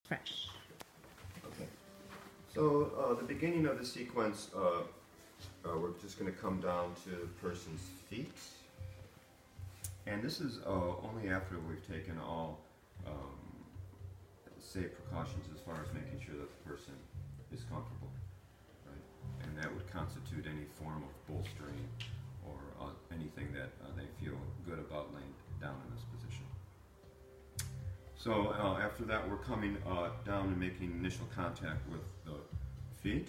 Fresh. Okay. So the beginning of the sequence, we're just going to come down to the person's feet. And this is only after we've taken all safe precautions as far as making sure that the person is comfortable. Right? And that would constitute any form of bolstering or anything that they feel good about laying down in this position. So after that, we're coming down and making initial contact with the feet.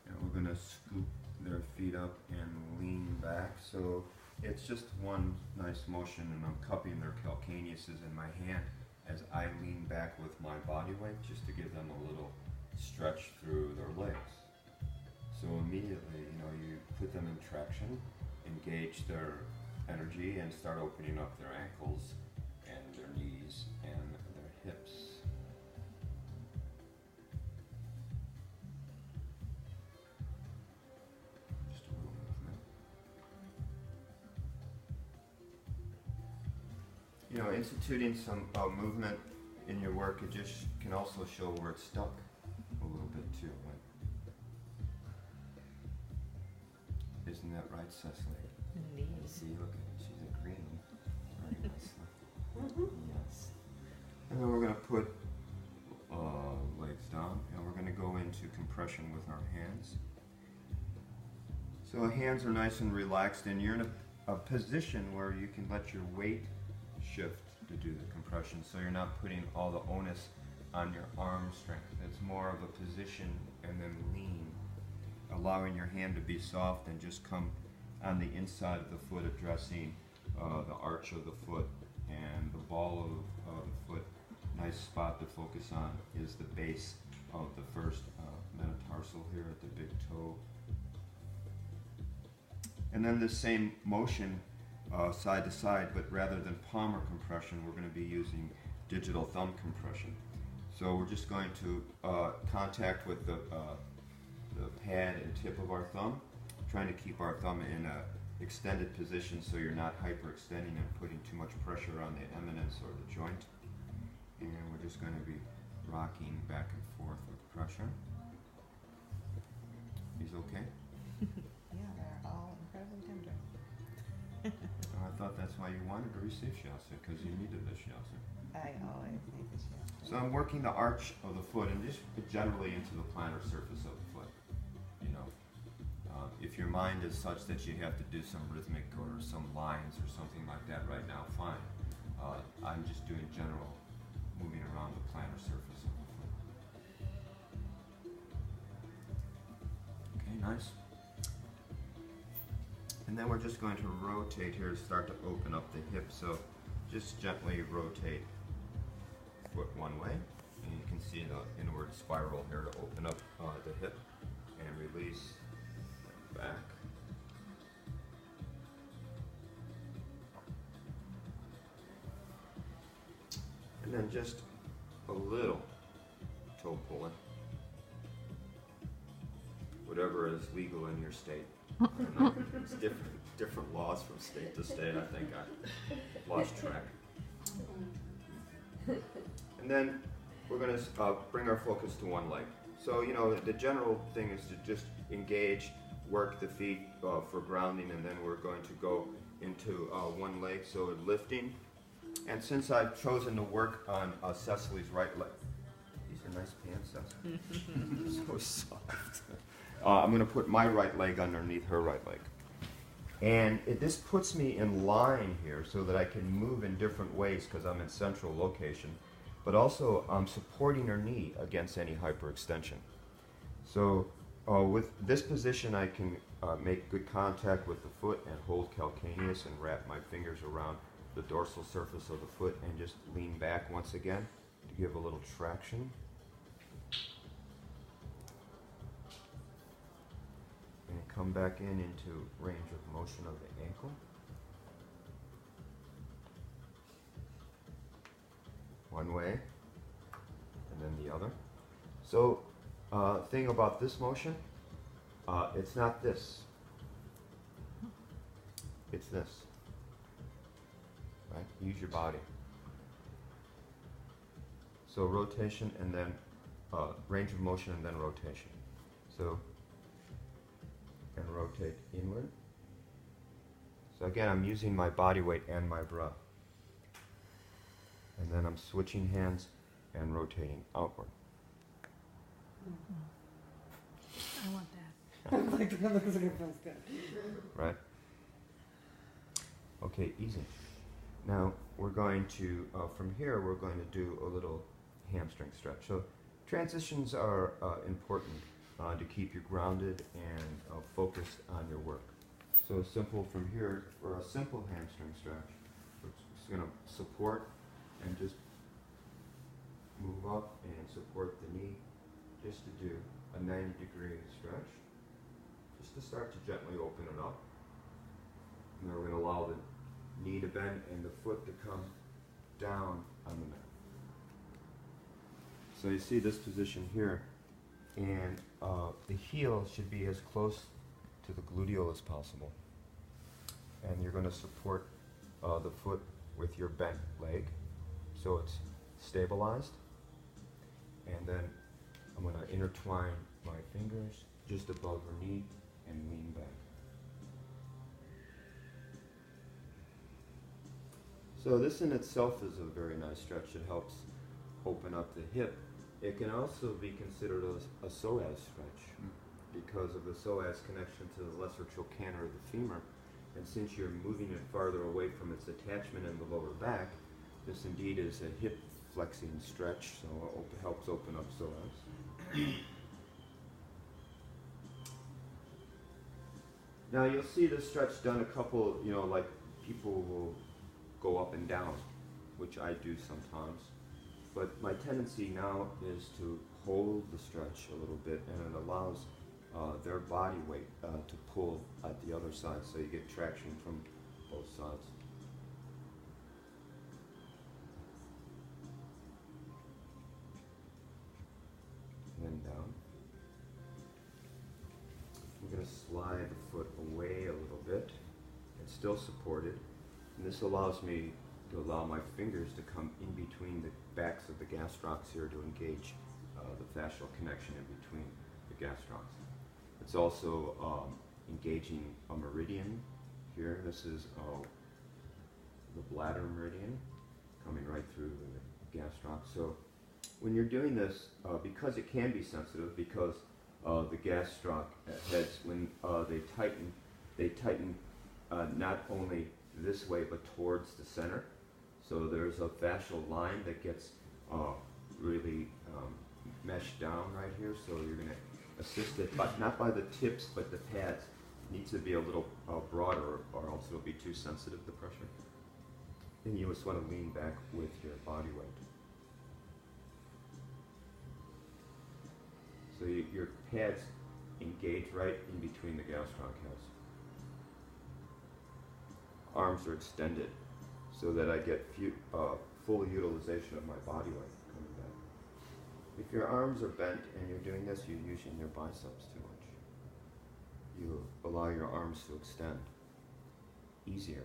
And we're going to scoop their feet up and lean back. So it's just one nice motion, and I'm cupping their calcaneuses in my hand as I lean back with my body weight, just to give them a little stretch through their legs. So immediately, you put them in traction, engage their energy, and start opening up their ankles and their knees and their hips. Just a little movement. Instituting some movement in your work, it just can also show where it's stuck a little bit too. Isn't that right, Cecily? Indeed. See, look at it. She's agreeing very nicely. Yes. And then we're going to put legs down, and we're going to go into compression with our hands. So hands are nice and relaxed, and you're in a position where you can let your weight shift to do the compression, so you're not putting all the onus on your arm strength. It's more of a position and then lean, allowing your hand to be soft and just come on the inside of the foot, addressing the arch of the foot, and the ball of the foot. Nice spot to focus on is the base of the first metatarsal here at the big toe. And then the same motion side to side, but rather than palmar compression, we're going to be using digital thumb compression. So we're just going to contact with the pad and tip of our thumb, trying to keep our thumb in a extended position so you're not hyperextending and putting too much pressure on the eminence or the joint. And we're just going to be rocking back and forth with pressure. He's okay? Yeah, they're all incredibly tender. I thought that's why you wanted to receive shiatsu, because you needed the shiatsu. I always need the shiatsu. So I'm working the arch of the foot and just generally into the plantar surface of the foot. If your mind is such that you have to do some rhythmic or some lines or something like that right now, fine. I'm just doing general moving around the plantar surface of the foot. Okay, nice. And then we're just going to rotate here to start to open up the hip. So just gently rotate foot one way, and you can see the inward spiral here to open up the hip, and release back. And then just a little toe pulling. Whatever is legal in your state. I don't know. It's different laws from state to state. I think I lost track. And then we're going to bring our focus to one leg. So, the general thing is to just engage, work the feet for grounding, and then we're going to go into one leg, so lifting. And since I've chosen to work on Cecily's right leg, these are nice pants, Cecily. So soft. I'm going to put my right leg underneath her right leg. And this puts me in line here so that I can move in different ways because I'm in central location. But also I'm supporting her knee against any hyperextension. So with this position I can make good contact with the foot and hold calcaneus and wrap my fingers around the dorsal surface of the foot and just lean back once again to give a little traction. And come back into range of motion of the ankle. One way, and then the other. So, thing about this motion, it's not this. It's this. Right? Use your body. So rotation and then range of motion and then rotation. So, and rotate inward. So again, I'm using my body weight and my breath. And then I'm switching hands and rotating outward. I want that. Like, that looks like it feels good. Right? Okay, easy. Now we're going to, from here, we're going to do a little hamstring stretch. So transitions are important to keep you grounded and focused on your work. So simple from here, for a simple hamstring stretch, we're just going to support and just move up and support the knee, just to do a 90-degree stretch, just to start to gently open it up. And then we're going to allow the knee to bend and the foot to come down on the mat. So you see this position here, and the heel should be as close to the gluteal as possible. And you're going to support the foot with your bent leg, so it's stabilized. And then I'm going to intertwine my fingers just above her knee and lean back. So this in itself is a very nice stretch. It helps open up the hip. It can also be considered a psoas stretch because of the psoas connection to the lesser trochanter of the femur. And since you're moving it farther away from its attachment in the lower back, this indeed is a hip flexing stretch, so it helps open up psoas. Now you'll see this stretch done a couple, like people will go up and down, which I do sometimes. But my tendency now is to hold the stretch a little bit, and it allows their body weight to pull at the other side, so you get traction from both sides. And then down. We're going to slide the foot away a little bit. It's still supported. And this allows me to allow my fingers to come in between the backs of the gastrocs here to engage the fascial connection in between the gastrocs. It's also engaging a meridian here. This is the Bladder Meridian coming right through the gastroc. So when you're doing this, because it can be sensitive, because the gastroc heads, when they tighten not only this way but towards the center. So there's a fascial line that gets really meshed down right here. So you're going to assist it, but not by the tips, but the pads. It needs to be a little broader, or else it'll be too sensitive to pressure. Then you just want to lean back with your body weight. So your pads engage right in between the gastroc heads. Arms are extended so that I get full utilization of my body weight coming back. If your arms are bent and you're doing this, you're using your biceps too much. You allow your arms to extend easier.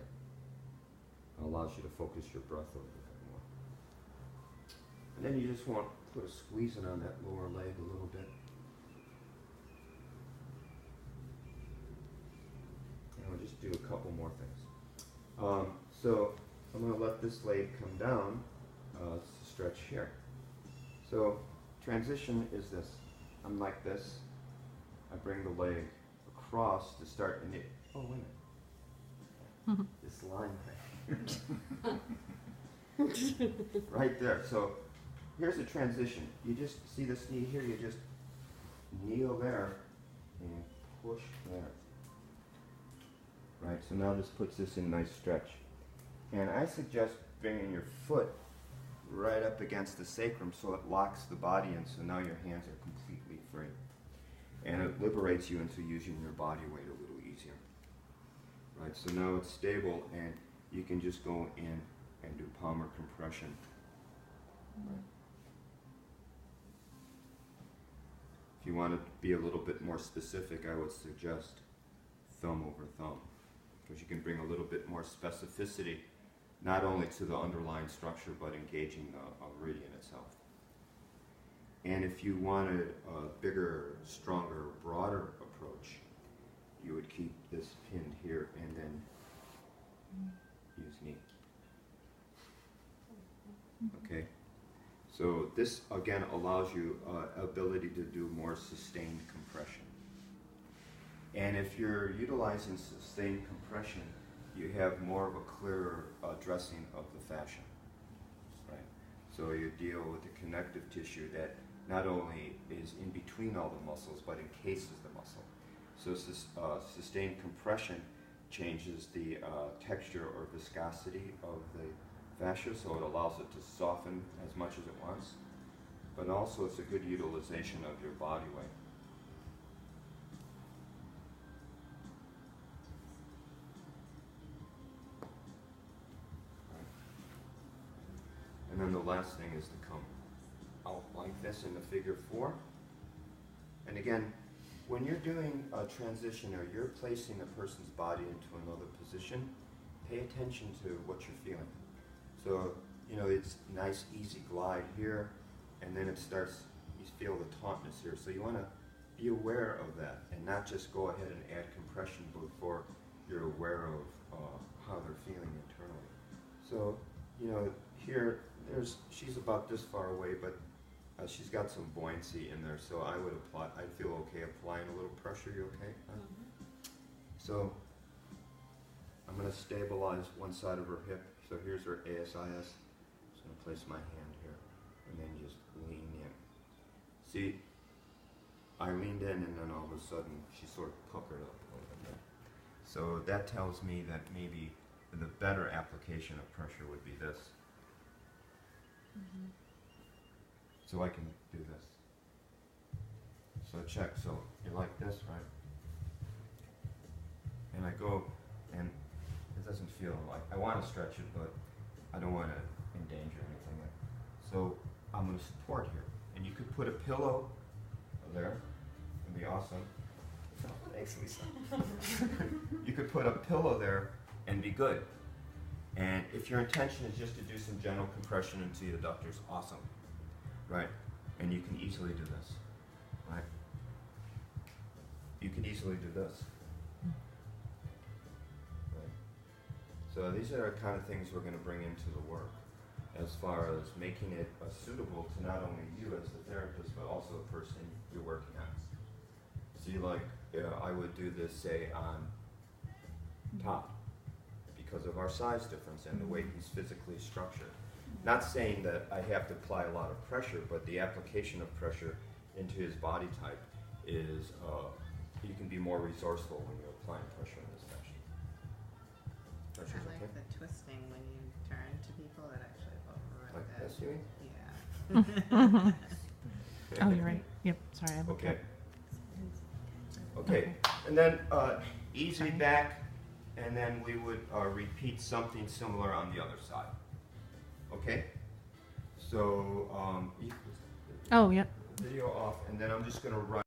It allows you to focus your breath a little bit more. And then you just want to put a squeezing on that lower leg a little bit. And we'll just do a couple more things. So I'm going to let this leg come down to stretch here. So transition is this. I'm like this. I bring the leg across to start, and oh, wait a minute. This line right there. So here's a transition. You just see this knee here, you just kneel there and push there. Right, so now this puts this in a nice stretch. And I suggest bringing your foot right up against the sacrum so it locks the body in, so now your hands are completely free. And it liberates you into using your body weight a little easier. Right, so now it's stable and you can just go in and do palmar compression. Right. If you want to be a little bit more specific, I would suggest thumb over thumb, because you can bring a little bit more specificity, not only to the underlying structure, but engaging the meridian itself. And if you wanted a bigger, stronger, broader approach, you would keep this pinned here and then use knee. Okay? So this, again, allows you ability to do more sustained compression. And if you're utilizing sustained compression, you have more of a clearer dressing of the fascia. Right? So you deal with the connective tissue that not only is in between all the muscles, but encases the muscle. So sustained compression changes the texture or viscosity of the fascia, so it allows it to soften as much as it wants. But also it's a good utilization of your body weight. And then the last thing is to come out like this in the figure 4. And again, when you're doing a transition or you're placing a person's body into another position, pay attention to what you're feeling. So, you know, it's nice, easy glide here, and then it starts, you feel the tautness here. So you want to be aware of that and not just go ahead and add compression before you're aware of how they're feeling internally. So, you know, here, she's about this far away, but she's got some buoyancy in there, so I'd feel okay applying a little pressure. You okay? So I'm going to stabilize one side of her hip. So here's her ASIS. Just going to place my hand here, and then just lean in. See, I leaned in, and then all of a sudden she sort of puckered up a little bit. So that tells me that maybe the better application of pressure would be this. So I can do this. So check, so you like this, right? And I go, and it doesn't feel like, I want to stretch it, but I don't want to endanger anything. So I'm going to support here. And you could put a pillow there, it'd be awesome. Thanks, Lisa. You could put a pillow there and be good. And if your intention is just to do some general compression into the adductors, awesome. Right? And you can easily do this. Right? You can easily do this. Right? So these are the kind of things we're going to bring into the work as far as making it suitable to not only you as the therapist, but also the person you're working on. See, like, I would do this, say, on top, because of our size difference and the way he's physically structured. Not saying that I have to apply a lot of pressure, but the application of pressure into his body type is, you can be more resourceful when you're applying pressure in this fashion. I like the twisting when you turn to people. It actually felt really Like good. this, you mean? Yeah. Oh, you're right. Yep, sorry. I looked Okay. up. Okay, and then easy back, and then we would repeat something similar on the other side. Okay? So, Oh, yep. video off, and then I'm just going to run.